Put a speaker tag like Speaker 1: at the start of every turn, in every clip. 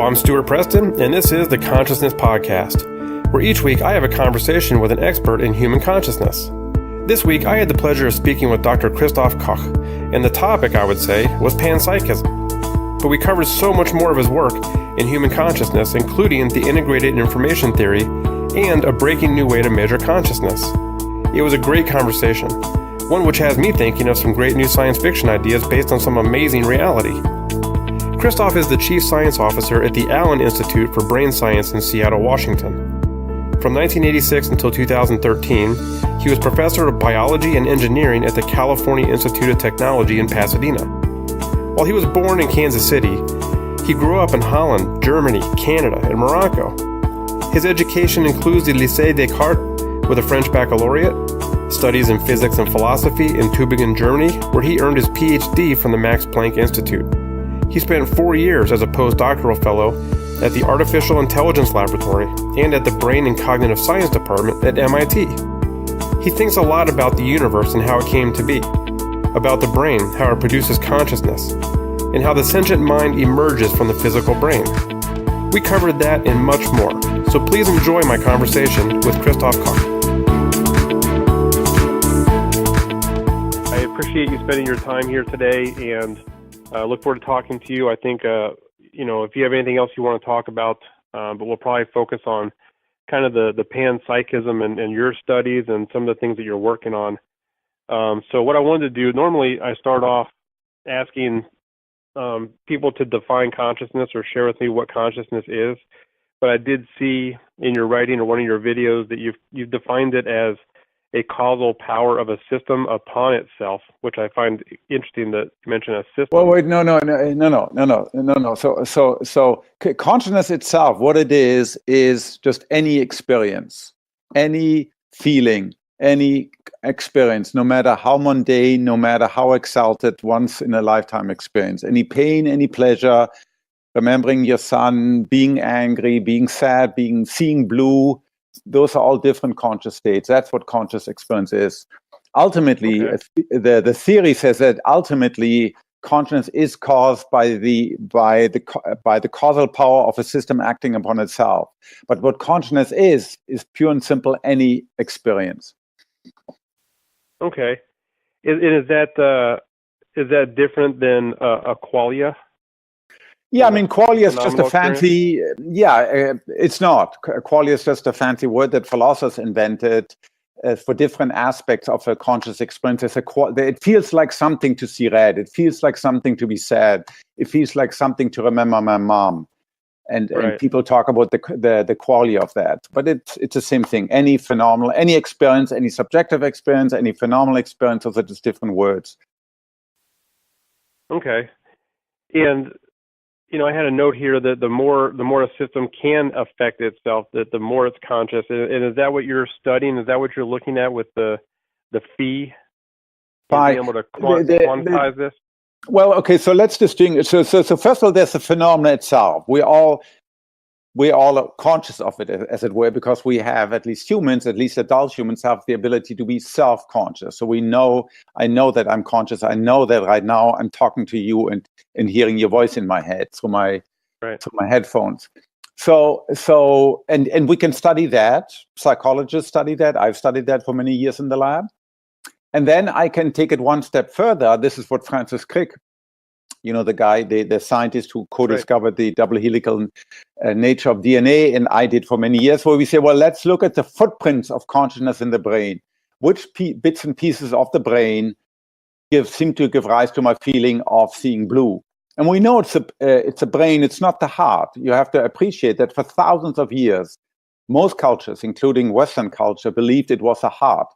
Speaker 1: I'm Stuart Preston, and this is the Consciousness Podcast, where each week I have a conversation with an expert in human consciousness. This week I had the pleasure of speaking with Dr. Christof Koch, and the topic, I would say, was Panpsychism. But we covered so much more of his work in human consciousness, including the integrated information theory and a breaking new way to measure consciousness. It was a great conversation, one which has me thinking of some great new science fiction ideas based on some amazing reality. Christof is the Chief Science Officer at the Allen Institute for Brain Science in Seattle, Washington. From 1986 until 2013, he was Professor of Biology and Engineering at the California Institute of Technology in Pasadena. While he was born in Kansas City, he grew up in Holland, Germany, Canada, and Morocco. His education includes the Lycée Descartes with a French baccalaureate, studies in physics and philosophy in Tübingen, Germany, where he earned his PhD from the Max Planck Institute. He spent 4 years as a postdoctoral fellow at the Artificial Intelligence Laboratory and at the Brain and Cognitive Science Department at MIT. He thinks a lot about the universe and how it came to be, about the brain, how it produces consciousness, and how the sentient mind emerges from the physical brain. We covered that and much more, so please enjoy my conversation with Christof Koch. I appreciate you spending your time here today, and look forward to talking to you. I think, if you have anything else you want to talk about, but we'll probably focus on kind of the panpsychism and your studies and some of the things that you're working on. So what I wanted to do, normally I start off asking people to define consciousness or share with me what consciousness is, but I did see in your writing or one of your videos that you've defined it as a causal power of a system upon itself, which I find interesting that you mention a system.
Speaker 2: Well, wait, no. So consciousness itself, what it is just any experience, any feeling, any experience, no matter how mundane, no matter how exalted, once in a lifetime experience, any pain, any pleasure, remembering your son, being angry, being sad, seeing blue. Those are all different conscious states. That's what conscious experience is. Ultimately, the theory says that ultimately consciousness is caused by the causal power of a system acting upon itself. But what consciousness is pure and simple any experience.
Speaker 1: Okay, is that different than a qualia?
Speaker 2: Yeah, I mean, qualia is just a fancy. It's not. Qualia is just a fancy word that philosophers invented for different aspects of a conscious experience. It feels like something to see red. It feels like something to be sad. It feels like something to remember my mom. And people talk about the qualia of that. But it's the same thing. Any phenomenal, any experience, any subjective experience, any phenomenal experience, those are just different words.
Speaker 1: Okay. And I had a note here that the more a system can affect itself, that the more it's conscious. And is that what you're studying? Is that what you're looking at with the phi? Being able to quantize this?
Speaker 2: Well, okay, so let's distinguish. So first of all, there's the phenomena itself. We all are conscious of it, as it were, because we have, at least adult humans have the ability to be self-conscious. So I know that I'm conscious. I know that right now I'm talking to you and hearing your voice in my head through my headphones. So we can study that. Psychologists study that. I've studied that for many years in the lab. And then I can take it one step further. This is what Francis Crick, the guy, the scientist who co-discovered the double helical nature of DNA, and I did for many years, where we say, well, let's look at the footprints of consciousness in the brain. Which bits and pieces of the brain seem to give rise to my feeling of seeing blue? And we know it's a brain, it's not the heart. You have to appreciate that for thousands of years, most cultures, including Western culture, believed it was a heart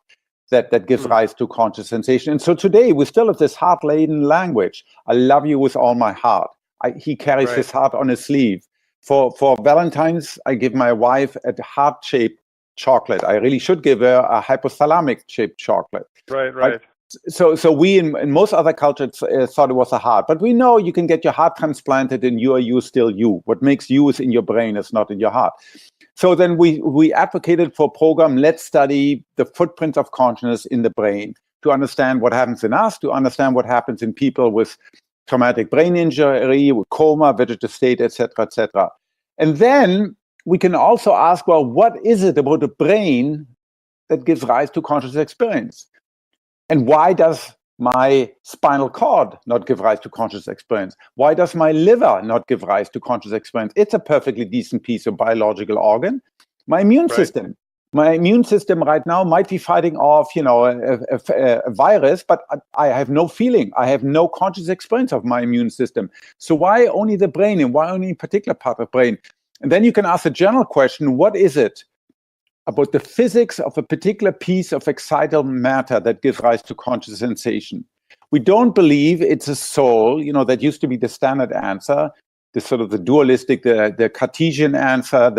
Speaker 2: that gives rise to conscious sensation. And so today we still have this heart-laden language. I love you with all my heart. He carries his heart on his sleeve. For Valentine's, I give my wife a heart-shaped chocolate. I really should give her a hypothalamic-shaped chocolate.
Speaker 1: Right.
Speaker 2: So we in most other cultures thought it was a heart. But we know you can get your heart transplanted and you are still you. What makes you is in your brain, it's not in your heart. So then we advocated for a program, let's study the footprints of consciousness in the brain to understand what happens in us, to understand what happens in people with traumatic brain injury, with coma, vegetative state, etc., etc. And then we can also ask, well, what is it about the brain that gives rise to conscious experience? And why does my spinal cord not give rise to conscious experience? Why does my liver not give rise to conscious experience? It's a perfectly decent piece of biological organ. My immune system right now might be fighting off, a virus, but I have no feeling. I have no conscious experience of my immune system. So why only the brain, and why only a particular part of the brain? And then you can ask a general question: what is it about the physics of a particular piece of excitable matter that gives rise to conscious sensation? We don't believe it's a soul. That used to be the standard answer, the sort of the dualistic, the Cartesian answer,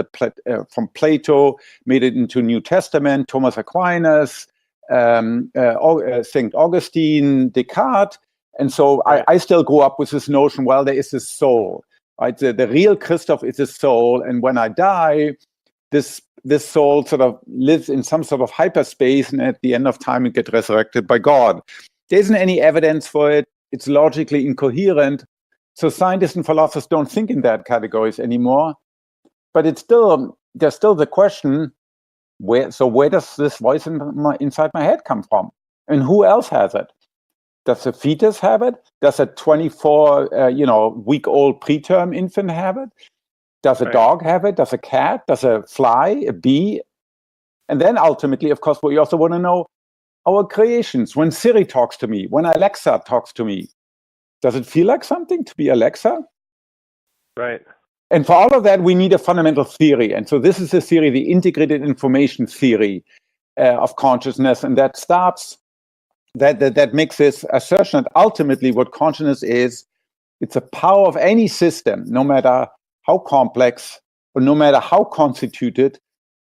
Speaker 2: from Plato, made it into New Testament, Thomas Aquinas, St. Augustine, Descartes. And so I still grew up with this notion, well, there is this soul, right? The real Christof is a soul. And when I die, this soul sort of lives in some sort of hyperspace, and at the end of time, it gets resurrected by God. There isn't any evidence for it. It's logically incoherent. So scientists and philosophers don't think in that categories anymore. But there's still the question, where does this voice inside my head come from? And who else has it? Does a fetus have it? Does a 24-week-old preterm infant have it? Does a dog have it? Does a cat? Does a fly, a bee? And then ultimately, of course, we also want to know our creations. When Siri talks to me, when Alexa talks to me, does it feel like something to be Alexa? Right. And for all of that, we need a fundamental theory. And so this is the theory, the integrated information theory of consciousness. And that makes this assertion that ultimately what consciousness is, it's a power of any system, no matter how complex or no matter how constituted,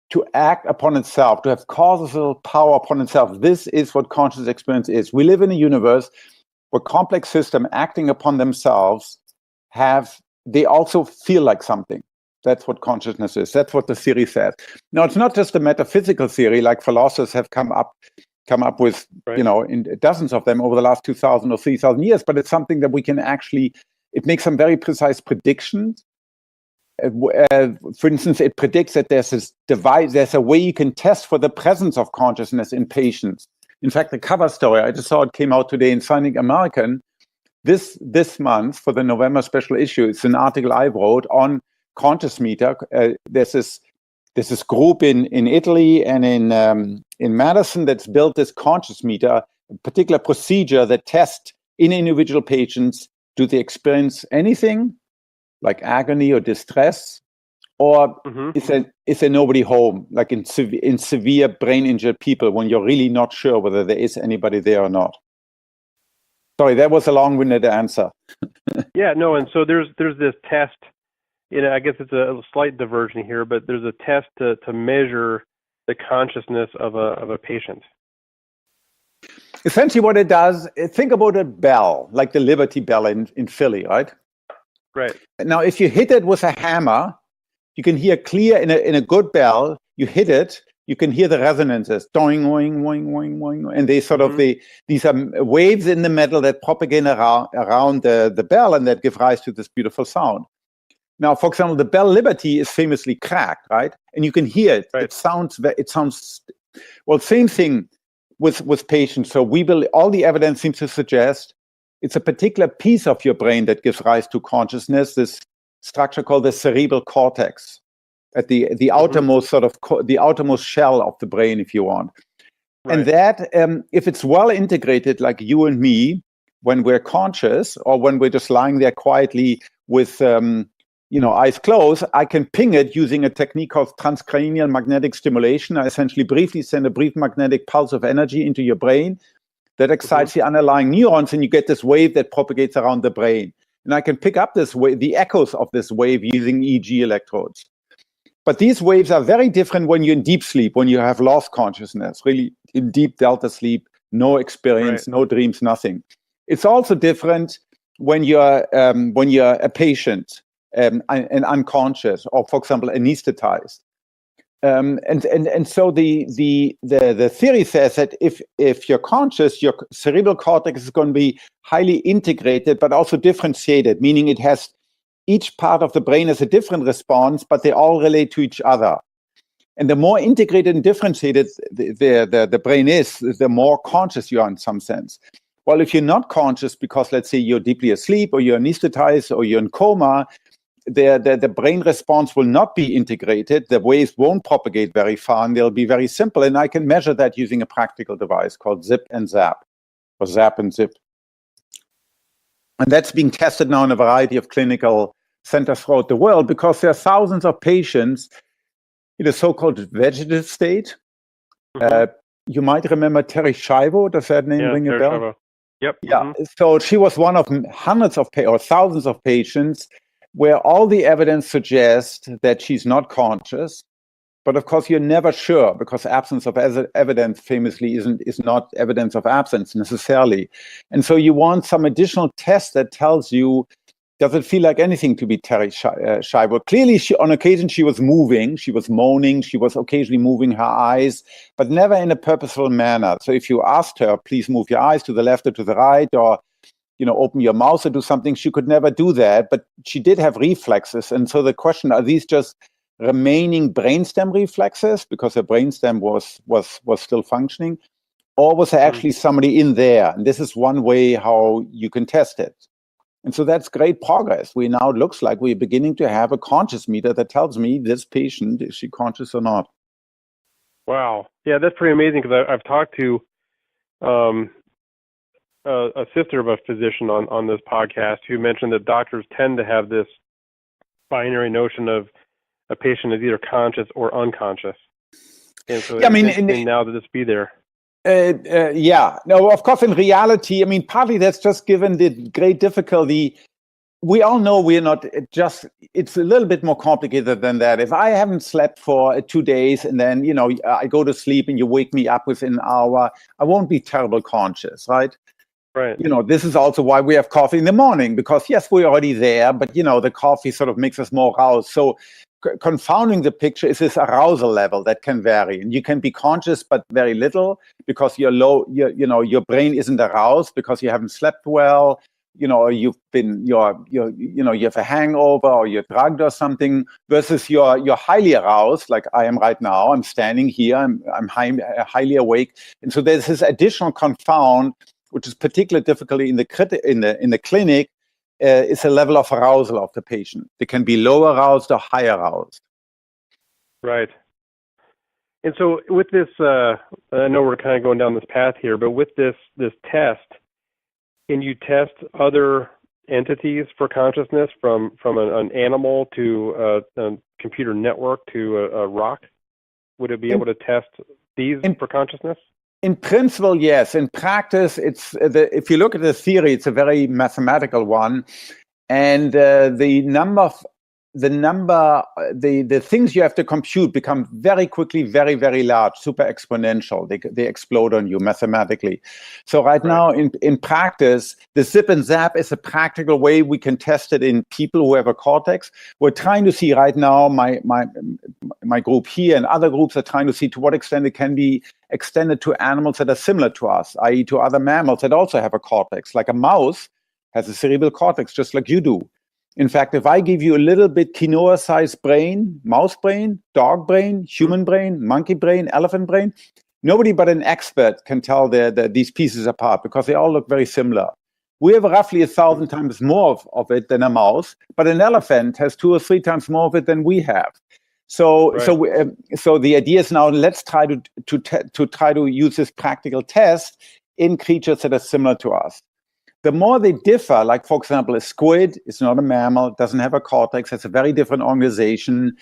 Speaker 2: to act upon itself, to have causal power upon itself. This is what conscious experience is. We live in a universe where complex systems acting upon themselves they also feel like something. That's what consciousness is. That's what the theory says. Now, it's not just a metaphysical theory like philosophers have come up with, in dozens of them over the last 2,000 or 3,000 years, but it's something that we can it makes some very precise predictions. For instance, it predicts that there's a way you can test for the presence of consciousness in patients. In fact, the cover story, I just saw it came out today in Scientific American, this month for the November special issue. It's an article I wrote on Conscious Meter. There's this group in Italy and in Madison that's built this Conscious Meter, a particular procedure that tests in individual patients, do they experience anything like agony or distress, or is there nobody home, like in severe brain injured people, when you're really not sure whether there is anybody there or not? Sorry, that was a long-winded answer.
Speaker 1: Yeah, no, and so there's this test. I guess it's a slight diversion here, but there's a test to measure the consciousness of a patient.
Speaker 2: Essentially, what it does, think about a bell, like the Liberty Bell in Philly, right?
Speaker 1: Right.
Speaker 2: Now, if you hit it with a hammer, you can hear clear in a good bell. You hit it, you can hear the resonances, doing, doing, doing, doing, doing, and they sort of these are waves in the metal that propagate around the bell and that give rise to this beautiful sound. Now, for example, the Bell Liberty is famously cracked, right? And you can hear it. Right. It sounds well. Same thing with patients. So all the evidence seems to suggest it's a particular piece of your brain that gives rise to consciousness, this structure called the cerebral cortex, at the outermost the outermost shell of the brain, if you want. Right. And that, if it's well integrated, like you and me, when we're conscious or when we're just lying there quietly with eyes closed, I can ping it using a technique called transcranial magnetic stimulation. I essentially briefly send a brief magnetic pulse of energy into your brain that excites the underlying neurons, and you get this wave that propagates around the brain. And I can pick up this wave, the echoes of this wave, using EEG electrodes. But these waves are very different when you're in deep sleep, when you have lost consciousness, really in deep delta sleep, no experience, no dreams, nothing. It's also different when you're a patient and unconscious, or for example, anesthetized. And so the theory says that if you're conscious, your cerebral cortex is going to be highly integrated, but also differentiated, meaning it has each part of the brain has a different response, but they all relate to each other. And the more integrated and differentiated the brain is, the more conscious you are in some sense. Well, if you're not conscious because, let's say, you're deeply asleep or you're anesthetized or you're in coma, the brain response will not be integrated. The waves won't propagate very far, and they'll be very simple. And I can measure that using a practical device called Zip and Zap, or Zap and Zip. And that's being tested now in a variety of clinical centers throughout the world because there are thousands of patients in a so-called vegetative state. You might remember Terry Schiavo. Does that name ring a bell?
Speaker 1: Schiavo. Yep.
Speaker 2: Yeah. So she was one of hundreds of or thousands of patients where all the evidence suggests that she's not conscious. But of course, you're never sure because absence of evidence famously is not evidence of absence necessarily. And so you want some additional test that tells you, does it feel like anything to be Terry Schiavo? Clearly, on occasion, she was moving, she was moaning, she was occasionally moving her eyes, but never in a purposeful manner. So if you asked her, please move your eyes to the left or to the right, or open your mouth or do something, she could never do that, but she did have reflexes. And so the question, are these just remaining brainstem reflexes because her brainstem was still functioning, or was there actually somebody in there? And this is one way how you can test it. And so that's great progress. Now it looks like we're beginning to have a conscious meter that tells me this patient, is she conscious or not?
Speaker 1: Wow. Yeah, that's pretty amazing because I've talked to a sister of a physician on this podcast who mentioned that doctors tend to have this binary notion of a patient is either conscious or unconscious. And so
Speaker 2: yeah,
Speaker 1: now that this be there.
Speaker 2: No, of course, in reality, partly that's just given the great difficulty. We all know we're not it's a little bit more complicated than that. If I haven't slept for 2 days and then, I go to sleep and you wake me up within an hour, I won't be terrible conscious, right?
Speaker 1: Right.
Speaker 2: This is also why we have coffee in the morning, because yes, we're already there, but the coffee sort of makes us more aroused. So confounding the picture is this arousal level that can vary, and you can be conscious but very little because you're low. Your brain isn't aroused because you haven't slept well. Or you have a hangover or you're drugged or something. Versus you're highly aroused, like I am right now. I'm standing here. I'm highly awake, and so there's this additional confound, which is particularly difficult in the clinic. Is a level of arousal of the patient. They can be low aroused or high aroused.
Speaker 1: Right. And so with this, I know we're kind of going down this path here, but with this test, can you test other entities for consciousness from an animal to a computer network to a rock? Would it be able to test these for consciousness?
Speaker 2: In principle, yes. In practice, if you look at the theory, it's a very mathematical one, and the things you have to compute become very quickly very, very large, super exponential. They explode on you mathematically. So right now, in practice, the Zip and Zap is a practical way we can test it in people who have a cortex. We're trying to see right now, my group here and other groups are trying to see to what extent it can be extended to animals that are similar to us, i.e. to other mammals that also have a cortex. Like a mouse has a cerebral cortex, just like you do. In fact, if I give you a little bit quinoa-sized brain, mouse brain, dog brain, human brain, monkey brain, elephant brain, nobody but an expert can tell these pieces apart because they all look very similar. We have roughly 1,000 times more of it than a mouse, but an elephant has 2 or 3 times more of it than we have. So the idea is now let's try to use this practical test in creatures that are similar to us. The more they differ, like for example, a squid is not a mammal, doesn't have a cortex, has a very different organization.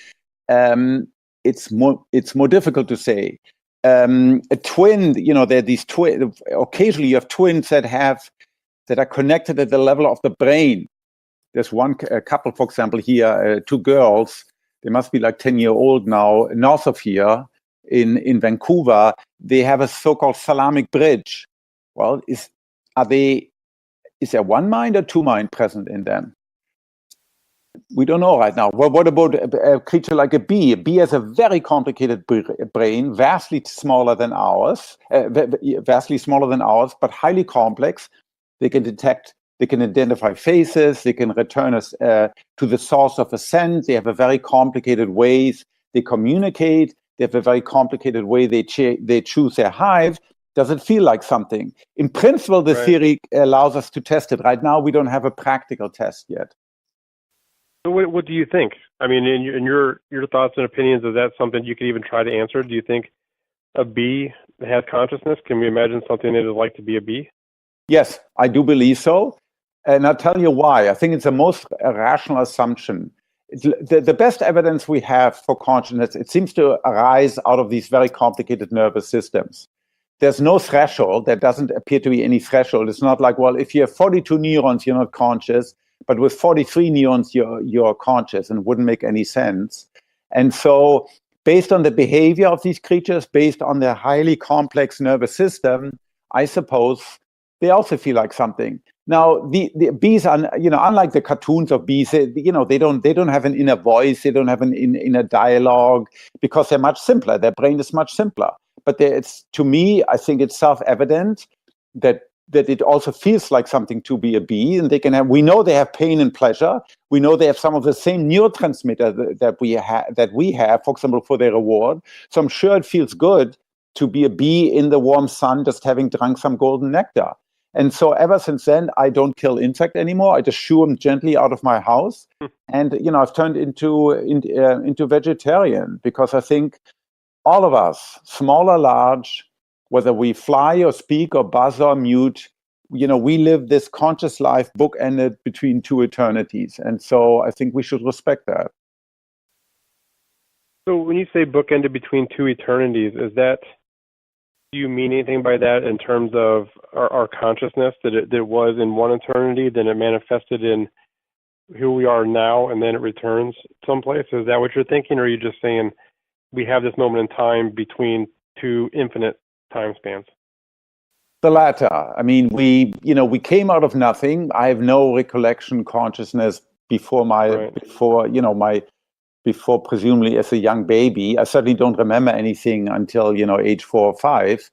Speaker 2: It's more difficult to say. A twin, there are these twins. Occasionally, you have twins that are connected at the level of the brain. There's a couple, for example, here, 2 girls. They must be like 10-year-old now, north of here in Vancouver. They have a so-called thalamic bridge. Well, is there 1 mind or 2 mind present in them? We don't know right now. Well, what about a creature like a bee? A bee has a very complicated brain, vastly smaller than ours, but highly complex. They can detect They can identify faces. They can return us to the source of a scent. They have a very complicated ways they communicate. They have a very complicated way they choose their hive. Does it feel like something? In principle, the theory allows us to test it. Right now, we don't have a practical test yet.
Speaker 1: So what do you think? I mean, in your thoughts and opinions, is that something you could even try to answer? Do you think a bee has consciousness? Can we imagine something it is like to be a bee?
Speaker 2: Yes, I do believe so. And I'll tell you why. I think it's the most rational assumption. The best evidence we have for consciousness, it seems to arise out of these very complicated nervous systems. There's no threshold. There doesn't appear to be any threshold. It's not like, well, if you have 42 neurons, you're not conscious, but with 43 neurons, you're conscious, and it wouldn't make any sense. And so based on the behavior of these creatures, based on their highly complex nervous system, I suppose they also feel like something. Now, the bees are, unlike the cartoons of bees, they don't have an inner voice, they don't have an inner dialogue, because they're much simpler. Their brain is much simpler. But to me, I think it's self-evident that it also feels like something to be a bee, and we know they have pain and pleasure. We know they have some of the same neurotransmitter that we have, for example, for their reward. So I'm sure it feels good to be a bee in the warm sun, just having drunk some golden nectar. And so ever since then, I don't kill insect anymore. I just shoo them gently out of my house. And, I've turned into vegetarian, because I think all of us, small or large, whether we fly or speak or buzz or mute, we live this conscious life bookended between two eternities. And so I think we should respect that.
Speaker 1: So when you say bookended between two eternities, do you mean anything by that in terms of our consciousness, that it was in one eternity, then it manifested in who we are now, and then it returns someplace? Is that what you're thinking, or are you just saying we have this moment in time between two infinite time spans?
Speaker 2: The latter. I mean, we came out of nothing. I have no recollection consciousness before presumably as a young baby. I certainly don't remember anything until, age 4 or 5.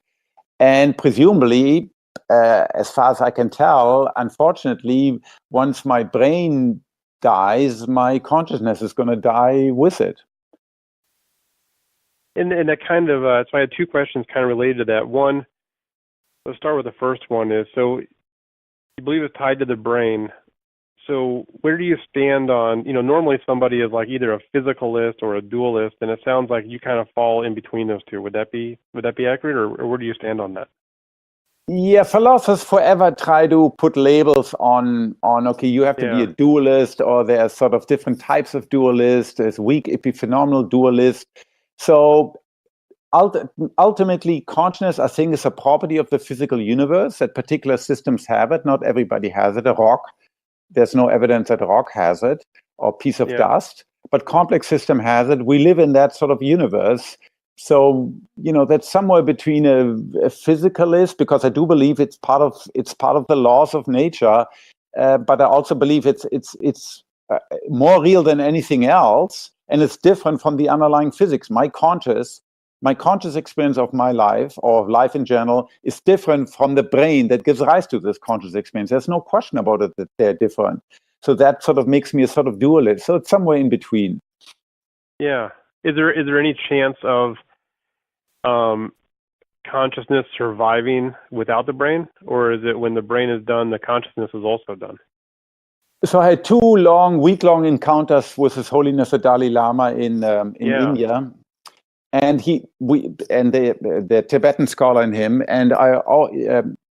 Speaker 2: And presumably, as far as I can tell, unfortunately, once my brain dies, my consciousness is going to die with it.
Speaker 1: And that kind of, so I had two questions kind of related to that. One, let's start with the first one is, so you believe it's tied to the brain. So where do you stand on, normally somebody is like either a physicalist or a dualist, and it sounds like you kind of fall in between those two. Would that be accurate, or where do you stand on that? Yeah,
Speaker 2: philosophers forever try to put labels on okay, you have to be a dualist, or there are sort of different types of dualists. There's weak epiphenomenal dualist. So ultimately, consciousness, I think, is a property of the physical universe, that particular systems have it. Not everybody has it. A rock, there's no evidence that a rock has it, or a piece of dust, but complex system has it. We live in that sort of universe. So, that's somewhere between a physicalist, because I do believe it's part of the laws of nature, but I also believe it's more real than anything else, and it's different from the underlying physics. My conscious experience of my life, or of life in general, is different from the brain that gives rise to this conscious experience. There's no question about it that they're different. So that sort of makes me a sort of dualist. So it's somewhere in between.
Speaker 1: Yeah. Is there any chance of consciousness surviving without the brain, or is it when the brain is done, the consciousness is also done?
Speaker 2: So I had 2 week-long encounters with His Holiness the Dalai Lama in India. And the Tibetan scholar in him, and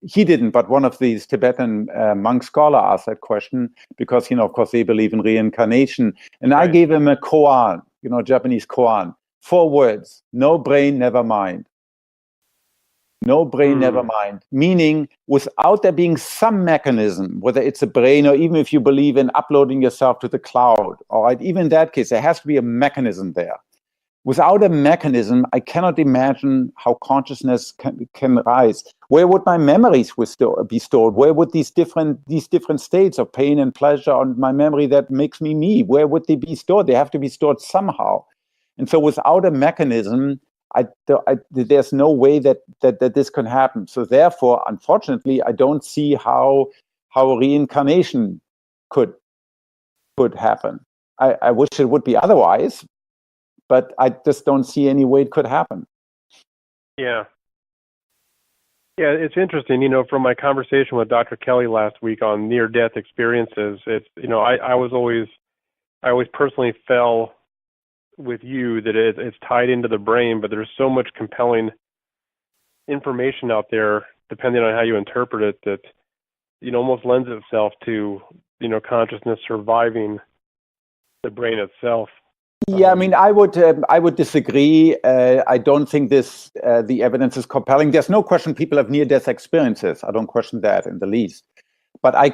Speaker 2: he didn't, but one of these Tibetan monk scholar asked that question, because of course they believe in reincarnation, and I gave him a koan, Japanese koan, 4 words: no brain, never mind. No brain, never mind. Meaning, without there being some mechanism, whether it's a brain, or even if you believe in uploading yourself to the cloud, all right, even in that case, there has to be a mechanism there. Without a mechanism, I cannot imagine how consciousness can rise. Where would my memories be stored? Where would these different states of pain and pleasure on my memory that makes me, where would they be stored? They have to be stored somehow. And so without a mechanism, there's no way that this can happen. So therefore, unfortunately, I don't see how reincarnation could happen. I wish it would be otherwise, but I just don't see any way it could happen.
Speaker 1: Yeah. Yeah, it's interesting, from my conversation with Dr. Kelly last week on near-death experiences, it's, I always personally fell with you that it's tied into the brain, but there's so much compelling information out there, depending on how you interpret it, that, almost lends itself to, consciousness surviving the brain itself.
Speaker 2: Yeah, I mean, I would disagree. I don't think the evidence is compelling. There's no question people have near-death experiences. I don't question that in the least. But I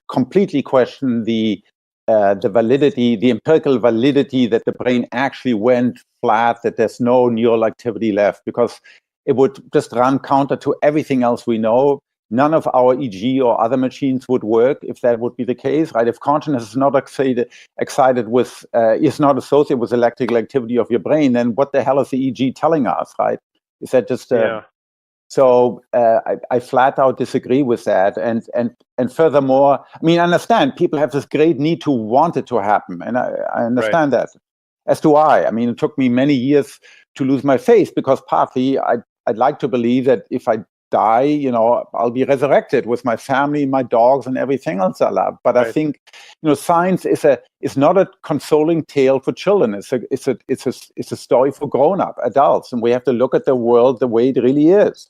Speaker 2: completely question the validity, the empirical validity that the brain actually went flat, that there's no neural activity left, because it would just run counter to everything else we know. None of our EEG or other machines would work if that would be the case, right? If consciousness is not excited with, is not associated with electrical activity of your brain, then what the hell is the EEG telling us, right? Is that just?
Speaker 1: Yeah.
Speaker 2: So I flat out disagree with that, and furthermore, I mean, I understand people have this great need to want it to happen, and I understand that, as do I. I mean, it took me many years to lose my faith, because partly I'd like to believe that if I die, I'll be resurrected with my family, my dogs, and everything else I love. But I think, science is not a consoling tale for children. It's a story for grown-up adults, and we have to look at the world the way it really is.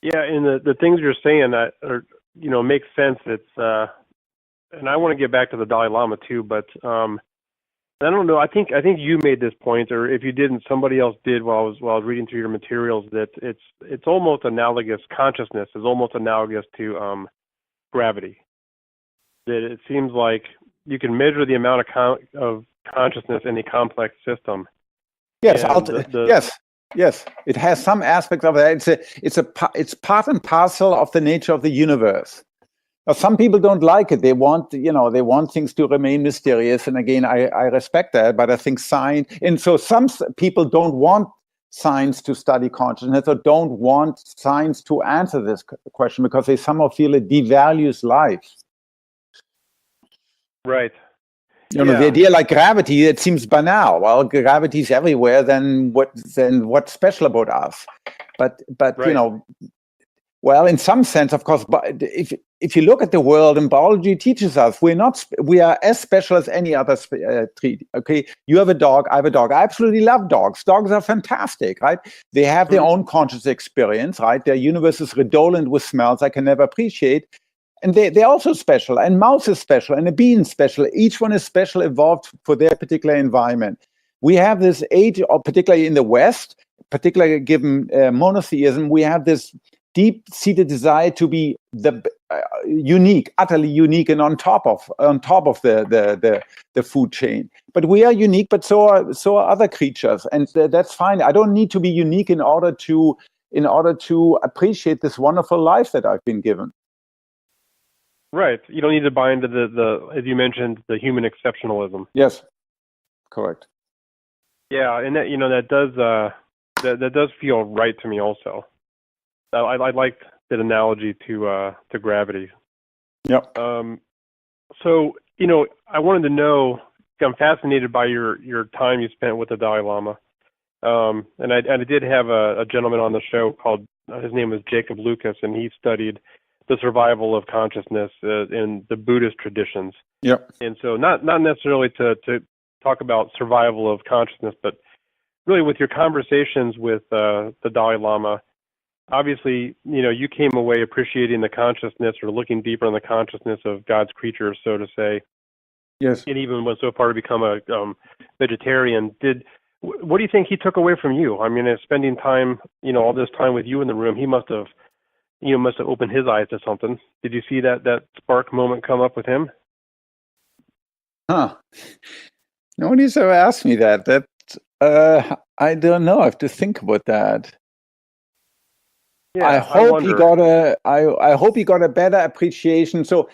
Speaker 1: Yeah, and the things you're saying are make sense. It's and I want to get back to the Dalai Lama too, but I don't know. I think you made this point, or if you didn't, somebody else did while I was reading through your materials, that it's almost analogous. Consciousness is almost analogous to gravity. That it seems like you can measure the amount of consciousness in a complex system.
Speaker 2: Yes, yes. It has some aspects of that. It's part and parcel of the nature of the universe. Now, some people don't like it. They want things to remain mysterious. And again, I respect that, but I think science, and so some people don't want science to study consciousness, or don't want science to answer this question, because they somehow feel it devalues life.
Speaker 1: Right.
Speaker 2: The idea like gravity, it seems banal. Well, gravity is everywhere. Then what's special about us? But right. Well, in some sense, of course, but if you look at the world, and biology teaches us we are as special as any other treaty. Okay, you have a dog, I have a dog. I absolutely love dogs. Dogs are fantastic, right? They have their own conscious experience, right? Their universe is redolent with smells I can never appreciate. And they're also special, and mouse is special, and a bee is special. Each one is special, evolved for their particular environment. We have this age, or particularly in the West, particularly given monotheism, we have this deep-seated desire to be unique, utterly unique, and on top of the food chain. But we are unique, but so are other creatures, and that's fine. I don't need to be unique in order to appreciate this wonderful life that I've been given.
Speaker 1: Right. You don't need to buy into the as you mentioned, the human exceptionalism.
Speaker 2: Yes. Correct.
Speaker 1: Yeah, and that does feel right to me also. I like that analogy to gravity.
Speaker 2: Yep.
Speaker 1: So I wanted to know. I'm fascinated by your time you spent with the Dalai Lama, and I did have a gentleman on the show called his name was Jacob Lucas, and he studied the survival of consciousness in the Buddhist traditions.
Speaker 2: Yep.
Speaker 1: And so not necessarily to talk about survival of consciousness, but really with your conversations with the Dalai Lama. Obviously, you came away appreciating the consciousness, or looking deeper on the consciousness of God's creatures, so to say.
Speaker 2: Yes.
Speaker 1: And even went so far to become a vegetarian. What do you think he took away from you? I mean, spending time, all this time with you in the room, he must have opened his eyes to something. Did you see that spark moment come up with him?
Speaker 2: Huh. Nobody's ever asked me that. I don't know. I have to think about that. Yeah, I hope he got a better appreciation. So,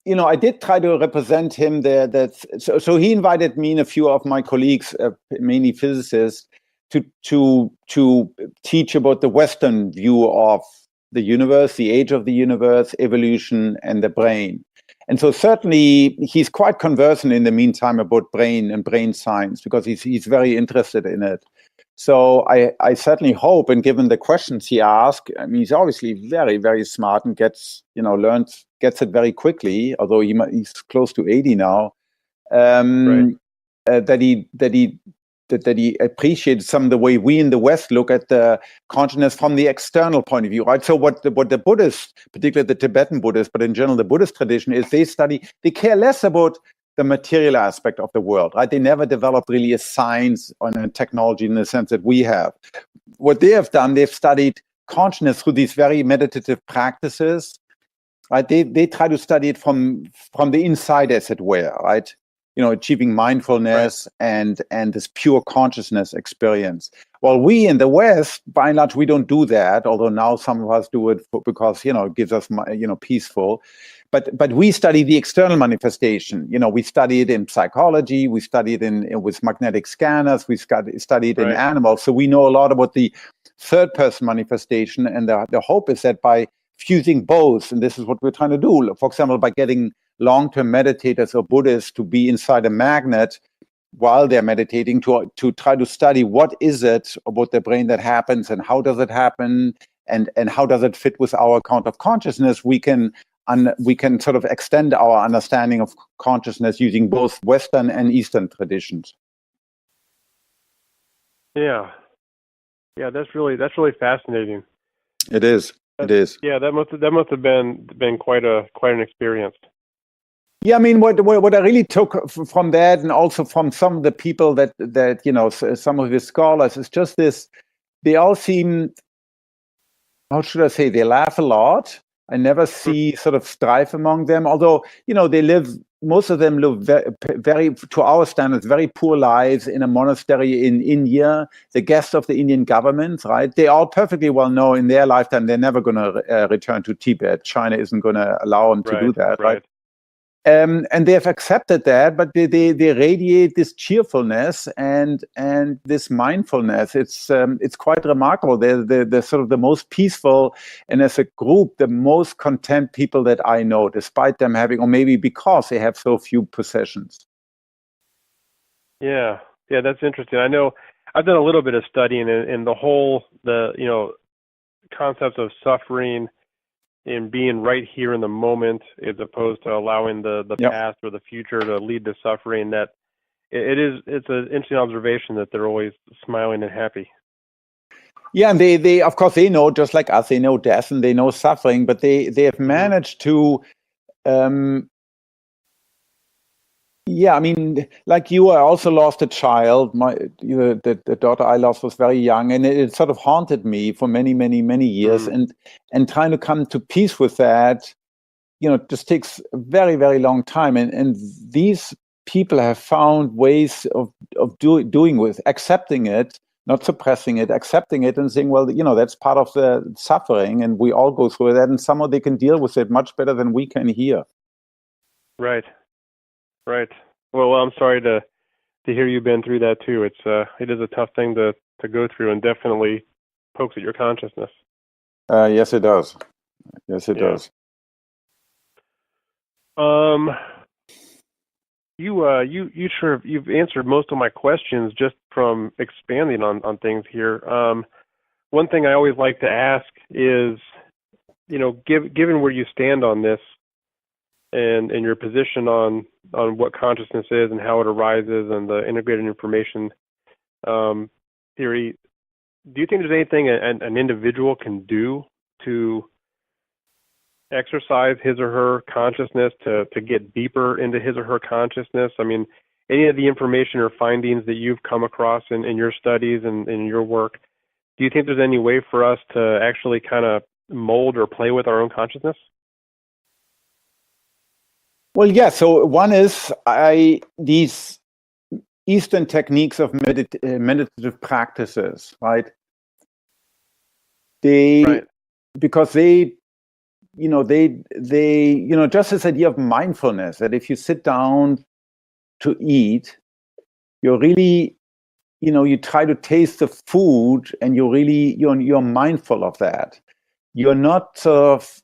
Speaker 2: I did try to represent him there. So he invited me and a few of my colleagues, mainly physicists, to teach about the Western view of the universe, the age of the universe, evolution, and the brain. And so certainly he's quite conversant in the meantime about brain and brain science, because he's very interested in it. So I certainly hope, and given the questions he asked, I mean, he's obviously very, very smart and gets it very quickly, although he's close to 80 now,
Speaker 1: Right.
Speaker 2: that he appreciates some of the way we in the West look at the consciousness from the external point of view, right? So what the Buddhists, particularly the Tibetan Buddhists, but in general the Buddhist tradition, is they care less about the material aspect of the world, right? They never developed really a science or a technology in the sense that we have. What they have done, they've studied consciousness through these very meditative practices, right? They try to study it from the inside, as it were, right? Achieving mindfulness and this pure consciousness experience. Well, we in the West, by and large, we don't do that, although now some of us do it because, it gives us, peaceful. But we study the external manifestation. We study it in psychology, we study it with magnetic scanners, we study it in animals. So we know a lot about the third person manifestation. And the hope is that by fusing both, and this is what we're trying to do, for example, by getting long-term meditators or Buddhists to be inside a magnet while they're meditating, to try to study what is it about the brain that happens, and how does it happen, and how does it fit with our account of consciousness. We can sort of extend our understanding of consciousness using both Western and Eastern traditions.
Speaker 1: Yeah, that's really fascinating.
Speaker 2: It is.
Speaker 1: Yeah, that must have been quite an experience.
Speaker 2: Yeah, I mean, what I really took from that, and also from some of the people that some of his scholars, is just this: they all seem, how should I say, they laugh a lot. I never see sort of strife among them, although most of them live very, to our standards, very poor lives in a monastery in India, the guests of the Indian government, right? They all perfectly well know in their lifetime they're never going to return to Tibet. China isn't going to allow them to do that, right? And they have accepted that, but they radiate this cheerfulness and this mindfulness. It's quite remarkable. They're sort of the most peaceful, and as a group, the most content people that I know, despite them having, or maybe because they have so few possessions.
Speaker 1: Yeah, that's interesting. I know I've done a little bit of studying in the concepts of suffering and being right here in the moment, as opposed to allowing the past or the future to lead to suffering. That it's an interesting observation that they're always smiling and happy.
Speaker 2: Yeah, and they of course they know, just like us, they know death and they know suffering, but they have managed to yeah, I mean, like you, I also lost a child. The daughter I lost was very young, and it sort of haunted me for many, many, many years. And trying to come to peace with that, just takes a very, very long time. And these people have found ways of doing with accepting it, not suppressing it, accepting it, and saying, well, that's part of the suffering, and we all go through that, and somehow they can deal with it much better than we can here.
Speaker 1: Right. Well, I'm sorry to hear you've been through that too. It is a tough thing to go through, and definitely pokes at your consciousness.
Speaker 2: Yes, it does. Yes, it does.
Speaker 1: You've answered most of my questions just from expanding on things here. One thing I always like to ask is, given where you stand on this, and your position on what consciousness is and how it arises, and the integrated information theory, do you think there's anything an individual can do to exercise his or her consciousness to get deeper into his or her consciousness? I mean, any of the information or findings that you've come across in your studies and in your work, do you think there's any way for us to actually kind of mold or play with our own consciousness?
Speaker 2: Well, yeah. So one is these Eastern techniques of meditative practices, right? Because they just this idea of mindfulness, that if you sit down to eat, you're really, you try to taste the food, and you're mindful of that. you're not sort of,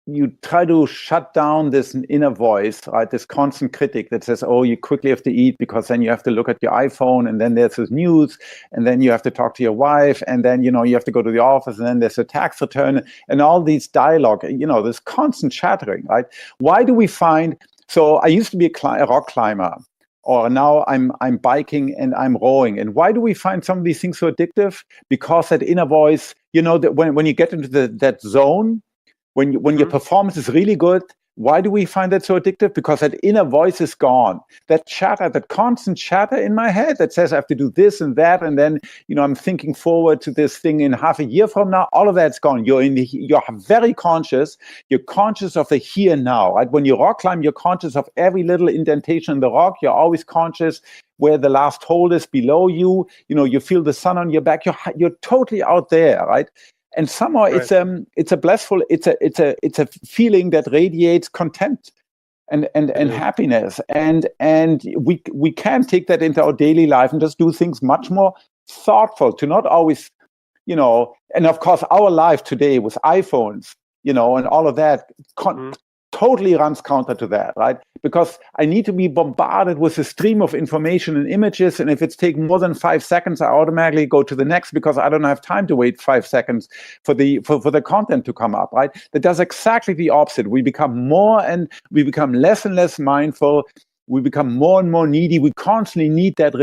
Speaker 2: you try to shut down this inner voice, right? This constant critic that says, oh, you quickly have to eat because then you have to look at your iPhone, and then there's this news, and then you have to talk to your wife, and then, you have to go to the office, and then there's a tax return, and all these dialogue, this constant chattering, right? Why do we find, so I used to be a rock climber, or now I'm biking and I'm rowing. And why do we find some of these things so addictive? Because that inner voice, that when you get into that zone, when your performance is really good, why do we find that so addictive? Because that inner voice is gone. That chatter, that constant chatter in my head that says I have to do this and that, and then I'm thinking forward to this thing in half a year from now. All of that's gone. You're very conscious. You're conscious of the here and now. Right? When you rock climb, you're conscious of every little indentation in the rock. You're always conscious where the last hole is below you. You feel the sun on your back. You're totally out there, right? And somehow it's a blissful, it's a feeling that radiates content and happiness. And we can take that into our daily life and just do things much more thoughtful, to not always, and of course our life today with iPhones, and all of that totally runs counter to that, right? Because I need to be bombarded with a stream of information and images, and if it's taking more than 5 seconds, I automatically go to the next because I don't have time to wait 5 seconds for the content to come up, right? That does exactly the opposite. We become less and less mindful. We become more and more needy. We constantly need that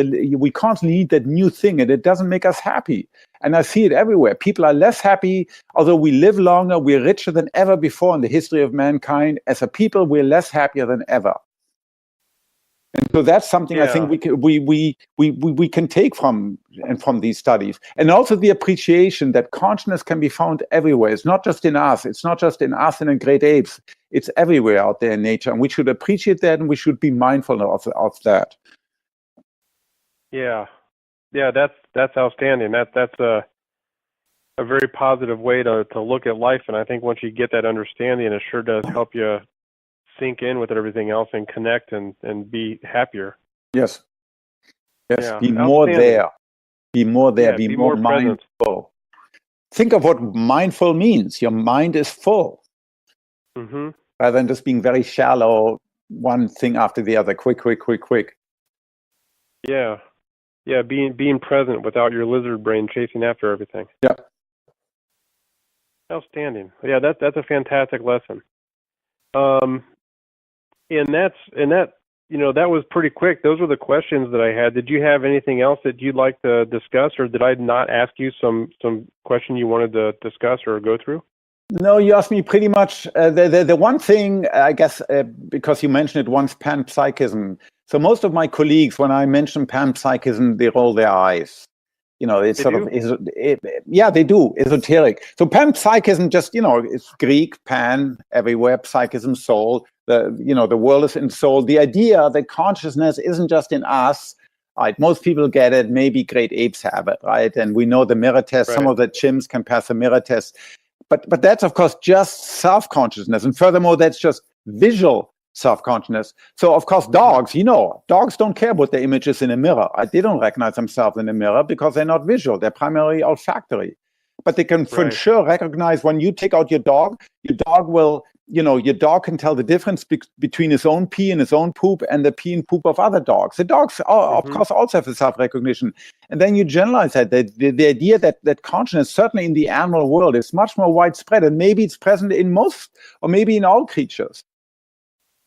Speaker 2: new thing, and it doesn't make us happy. And I see it everywhere. People are less happy, although we live longer. We're richer than ever before in the history of mankind. As a people, we're less happier than ever. And so that's something I think we can take from these studies, and also the appreciation that consciousness can be found everywhere. It's not just in us. It's not just in us and in great apes. It's everywhere out there in nature, and we should appreciate that, and we should be mindful of that.
Speaker 1: Yeah, that's outstanding. That's a very positive way to look at life, and I think once you get that understanding, it sure does help you sink in with everything else and connect and be happier.
Speaker 2: Yes. Yeah, be more there. Be more there. Be more mindful. Present. Think of what mindful means. Your mind is full. Rather than just being very shallow, one thing after the other, quick.
Speaker 1: Yeah, being present without your lizard brain chasing after everything.
Speaker 2: Yeah.
Speaker 1: Outstanding. Yeah, that's a fantastic lesson. And that was pretty quick. Those were the questions that I had. Did you have anything else that you'd like to discuss, or did I not ask you some question you wanted to discuss or go through?
Speaker 2: No, you asked me pretty much. The one thing, I guess, because you mentioned it once, panpsychism. So most of my colleagues, when I mention panpsychism, they roll their eyes. It's sort of, they do, esoteric. So panpsychism just, it's Greek, pan, everywhere, psychism, soul. The world is in soul. The idea that consciousness isn't just in us, right? Most people get it. Maybe great apes have it, right? And we know the mirror test. Right. Some of the chimps can pass the mirror test. But that's, of course, just self-consciousness. And furthermore, that's just visual self-consciousness. So, of course, dogs don't care what the image is in a mirror. Right? They don't recognize themselves in a mirror because they're not visual. They're primarily olfactory. But they can for sure recognize when you take out your dog will, your dog can tell the difference between his own pee and his own poop and the pee and poop of other dogs. The dogs, of course, also have a self-recognition. And then you generalize that. The idea that consciousness, certainly in the animal world, is much more widespread. And maybe it's present in most, or maybe in all creatures.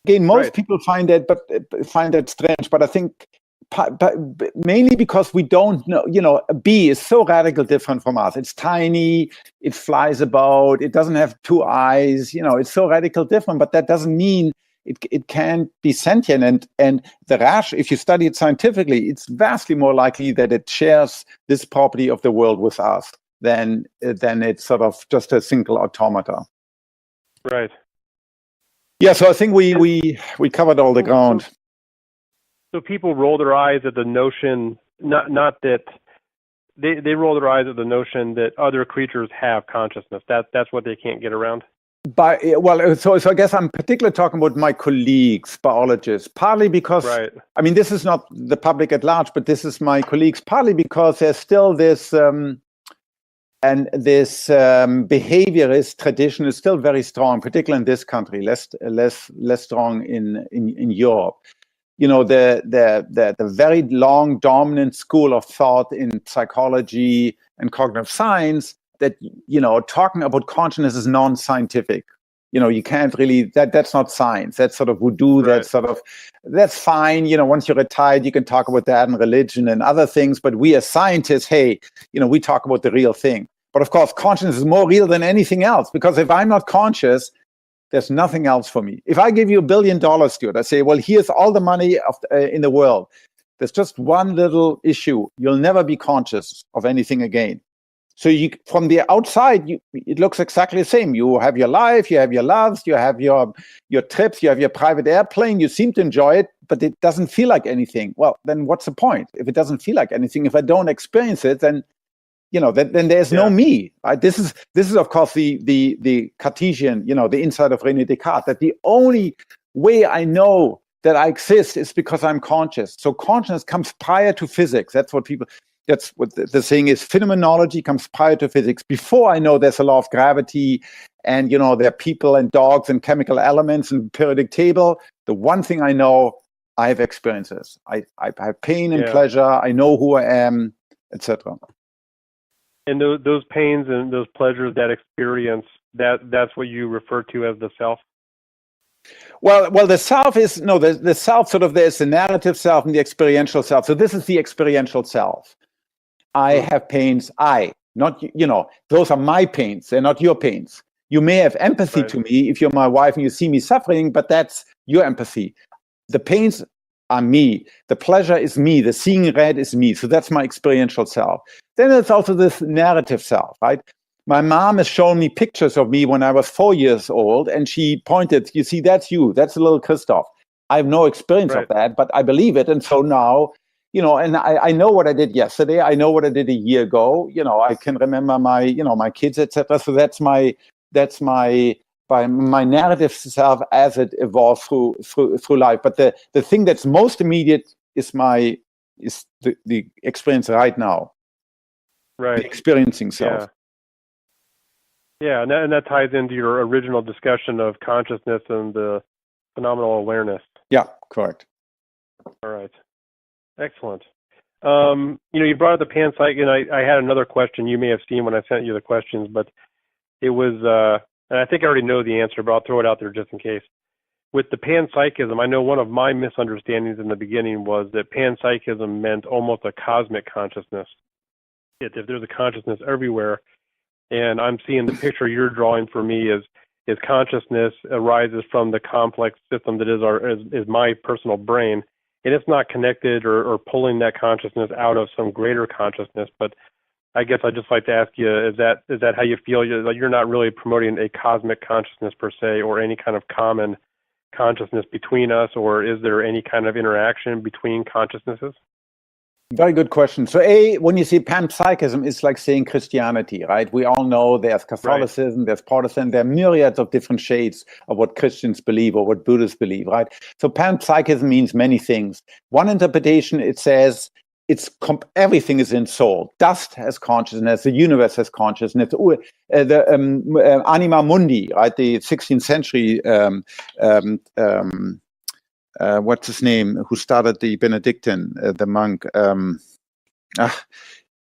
Speaker 2: Again, most people find that strange. But I think mainly because we don't know, a bee is so radically different from us. It's tiny, it flies about, it doesn't have two eyes, it's so radically different, but that doesn't mean it can't be sentient. And the rash, if you study it scientifically, it's vastly more likely that it shares this property of the world with us than it's sort of just a single automata.
Speaker 1: Right.
Speaker 2: Yeah, so I think we covered all the ground.
Speaker 1: So people roll their eyes at the notion, not that they roll their eyes at the notion that other creatures have consciousness. That's what they can't get around. So I guess I'm particularly talking about my colleagues, biologists, partly because, I mean, this is not the public at large, but this is my colleagues, partly because there's still this
Speaker 2: And this behaviorist tradition is still very strong, particularly in this country, less strong in Europe. You know, the very long dominant school of thought in psychology and cognitive science that, you know, talking about consciousness is non-scientific. You know, you can't really, that's not science. That's sort of voodoo.
Speaker 1: Right.
Speaker 2: That's fine. You know, once you're retired, you can talk about that and religion and other things. But we as scientists, hey, you know, we talk about the real thing. But of course, consciousness is more real than anything else, because if I'm not conscious, there's nothing else for me. If I give you $1 billion, Stuart, I say, well, here's all the money in the world. There's just one little issue. You'll never be conscious of anything again. So from the outside, it looks exactly the same. You have your life, you have your loves, you have your trips, you have your private airplane. You seem to enjoy it, but it doesn't feel like anything. Well, then what's the point? If it doesn't feel like anything, if I don't experience it, then, you know, then there's no me. Right? This is of course the Cartesian, you know, the insight of René Descartes, that the only way I know that I exist is because I'm conscious. So consciousness comes prior to physics. That's what the saying is. Phenomenology comes prior to physics. Before I know there's a law of gravity, and, you know, there are people and dogs and chemical elements and periodic table, the one thing I know, I have experiences. I have pain and pleasure. I know who I am, etc.
Speaker 1: And those pains and those pleasures, that experience, that's what you refer to as the self?
Speaker 2: Well, the self is, no, the self, sort of, there's the narrative self and the experiential self. So this is the experiential self. I have pains, not, you know, those are my pains, they're not your pains. You may have empathy to me if you're my wife and you see me suffering, but that's your empathy. The pains are me. The pleasure is me. The seeing red is me. So that's my experiential self. Then there's also this narrative self, right? My mom has shown me pictures of me when I was 4 years old, and she pointed, you see, that's you. That's a little Christof. I have no experience of that, but I believe it. And so now, you know, and I know what I did yesterday. I know what I did a year ago. You know, I can remember my kids, etc. So that's my narrative self as it evolves through life. But the thing that's most immediate is the experience right now.
Speaker 1: Right.
Speaker 2: The experiencing self.
Speaker 1: Yeah, and that ties into your original discussion of consciousness and the phenomenal awareness.
Speaker 2: Yeah, correct.
Speaker 1: All right. Excellent. You know, you brought up the panpsychism, and I had another question you may have seen when I sent you the questions, but it was, and I think I already know the answer, but I'll throw it out there just in case. With the panpsychism, I know one of my misunderstandings in the beginning was that panpsychism meant almost a cosmic consciousness. If there's a consciousness everywhere, and I'm seeing the picture you're drawing for me is consciousness arises from the complex system that is my personal brain, and it's not connected or pulling that consciousness out of some greater consciousness. But I guess I'd just like to ask you, is that how you feel? You're not really promoting a cosmic consciousness per se, or any kind of common consciousness between us, or is there any kind of interaction between consciousnesses?
Speaker 2: Very good question. So when you say panpsychism, it's like saying Christianity, right? We all know there's Catholicism, there's Protestant, there are myriads of different shades of what Christians believe or what Buddhists believe, right? So panpsychism means many things. One interpretation, it says everything is in soul. Dust has consciousness, the universe has consciousness. The anima mundi, right? The 16th century what's his name, who started the Benedictine, the monk,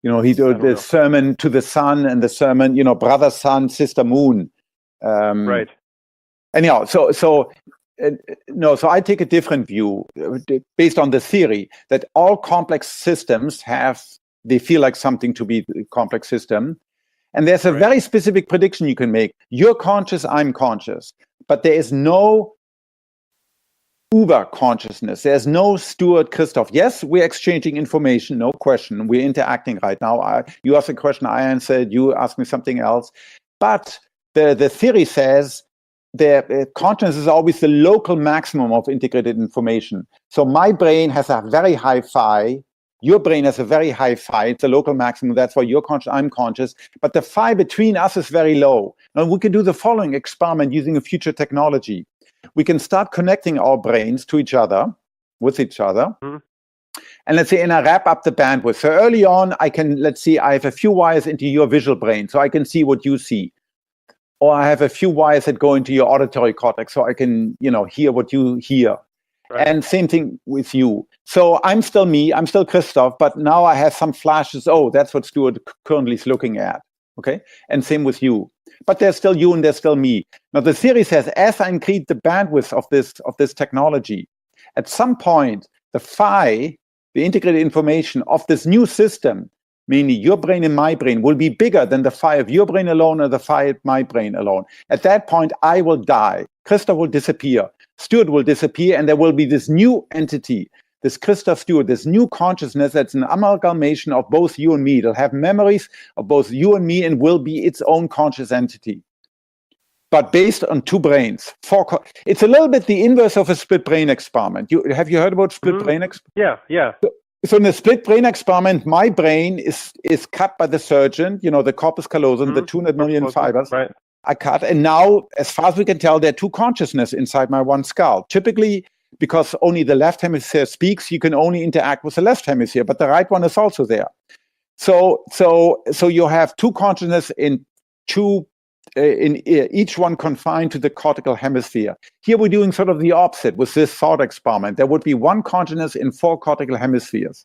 Speaker 2: he did the sermon to the sun, and the sermon, brother sun, sister moon.
Speaker 1: Right.
Speaker 2: Anyhow, so I take a different view based on the theory that all complex systems they feel like something to be a complex system. And there's a very specific prediction you can make. You're conscious, I'm conscious, but there is no Uber consciousness. There's no Stuart, Christof. Yes, we're exchanging information, no question. We're interacting right now. You asked a question, I answered. You asked me something else. But the theory says that consciousness is always the local maximum of integrated information. So my brain has a very high phi. Your brain has a very high phi. It's a local maximum. That's why you're conscious, I'm conscious. But the phi between us is very low. Now we can do the following experiment using a future technology. We can start connecting our brains to each other, with each other. Mm-hmm. And let's say, and I wrap up the bandwidth. So early on, I have a few wires into your visual brain, so I can see what you see. Or I have a few wires that go into your auditory cortex, so I can, hear what you hear. Right. And same thing with you. So I'm still me, I'm still Christof, but now I have some flashes. Oh, that's what Stuart currently is looking at. Okay. And same with you. But there's still you and there's still me. Now the theory says, as I increase the bandwidth of this technology, at some point, the phi, the integrated information of this new system, meaning your brain and my brain, will be bigger than the phi of your brain alone or the phi of my brain alone. At that point, I will die. Christof will disappear. Stuart will disappear, and there will be this new entity, this Christof Stuart, this new consciousness that's an amalgamation of both you and me. It'll have memories of both you and me and will be its own conscious entity, but based on two brains. It's a little bit the inverse of a split brain experiment. Have you heard about split brain experiment?
Speaker 1: Yeah.
Speaker 2: So in the split brain experiment, my brain is cut by the surgeon, the corpus callosum, the 200 million fibers.
Speaker 1: Right.
Speaker 2: I cut, and now, as far as we can tell, there are two consciousnesses inside my one skull. Typically, because only the left hemisphere speaks, you can only interact with the left hemisphere, but the right one is also there. So you have two consciousnesses in each one confined to the cortical hemisphere. Here we're doing sort of the opposite with this thought experiment. There would be one consciousness in 4 cortical hemispheres.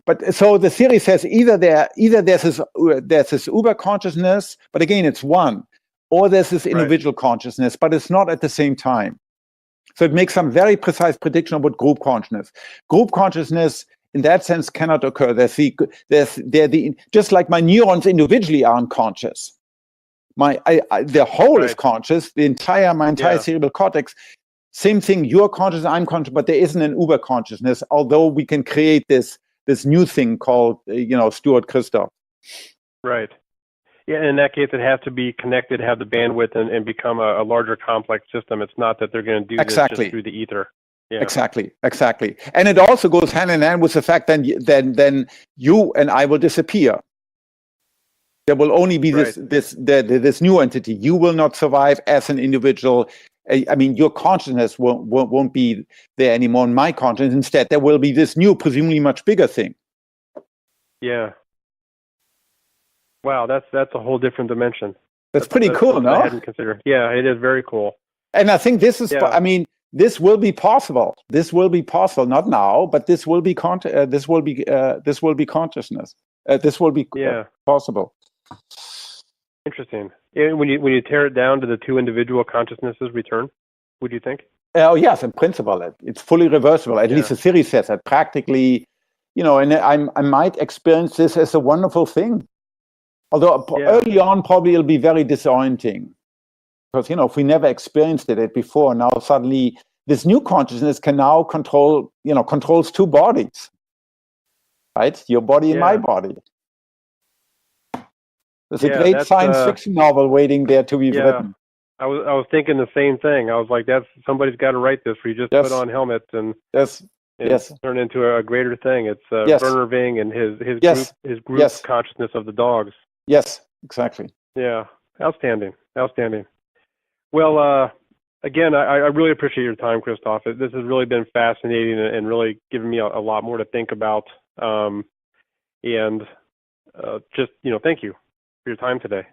Speaker 2: But so the theory says either there's this uber consciousness, but again it's one, or there's this individual consciousness, but it's not at the same time. So it makes some very precise prediction about group consciousness. Group consciousness, in that sense, cannot occur. Just like my neurons individually are unconscious. The whole is conscious. My entire cerebral cortex. Same thing. You're conscious. I'm conscious. But there isn't an uber consciousness. Although we can create this new thing called Stuart Christof.
Speaker 1: Right. Yeah, in that case, it has to be connected, have the bandwidth, and become a larger complex system. It's not that they're going to do this just through the ether. Yeah. Exactly.
Speaker 2: And it also goes hand in hand with the fact then you and I will disappear. There will only be this new entity. You will not survive as an individual. I mean, your consciousness won't be there anymore in my consciousness. Instead, there will be this new, presumably much bigger thing.
Speaker 1: Yeah. Wow, that's a whole different dimension.
Speaker 2: That's pretty cool, no?
Speaker 1: I hadn't considered. Yeah, it is very cool.
Speaker 2: And I think this is. I mean, this will be possible. This will be possible. Not now, but this will be consciousness. This will be possible.
Speaker 1: Interesting. When you tear it down to the two individual consciousnesses return, would you think?
Speaker 2: Oh yes, in principle, it's fully reversible. At least the theory says that. Practically, and I might experience this as a wonderful thing. Although early on, probably it'll be very disorienting. Because, if we never experienced it before, now suddenly this new consciousness can now controls two bodies. Right? Your body and my body. There's a great science fiction novel waiting there to be written.
Speaker 1: I was thinking the same thing. I was like, somebody's got to write this where you just put on helmets and turn into a greater thing. It's Werner Ving and his group consciousness of the dogs.
Speaker 2: Yes, exactly.
Speaker 1: Yeah, outstanding. Well, again, I really appreciate your time, Christof. This has really been fascinating and really given me a lot more to think about. Thank you for your time today.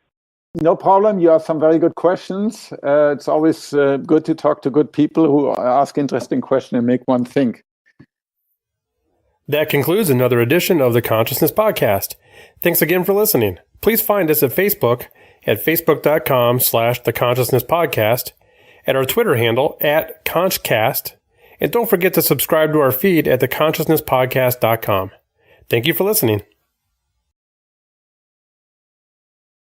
Speaker 2: No problem. You have some very good questions. It's always good to talk to good people who ask interesting questions and make one think.
Speaker 1: That concludes another edition of the Consciousness Podcast. Thanks again for listening. Please find us at Facebook at facebook.com/theconsciousnesspodcast, at our Twitter handle at Conchcast, and don't forget to subscribe to our feed at theconsciousnesspodcast.com. Thank you for listening.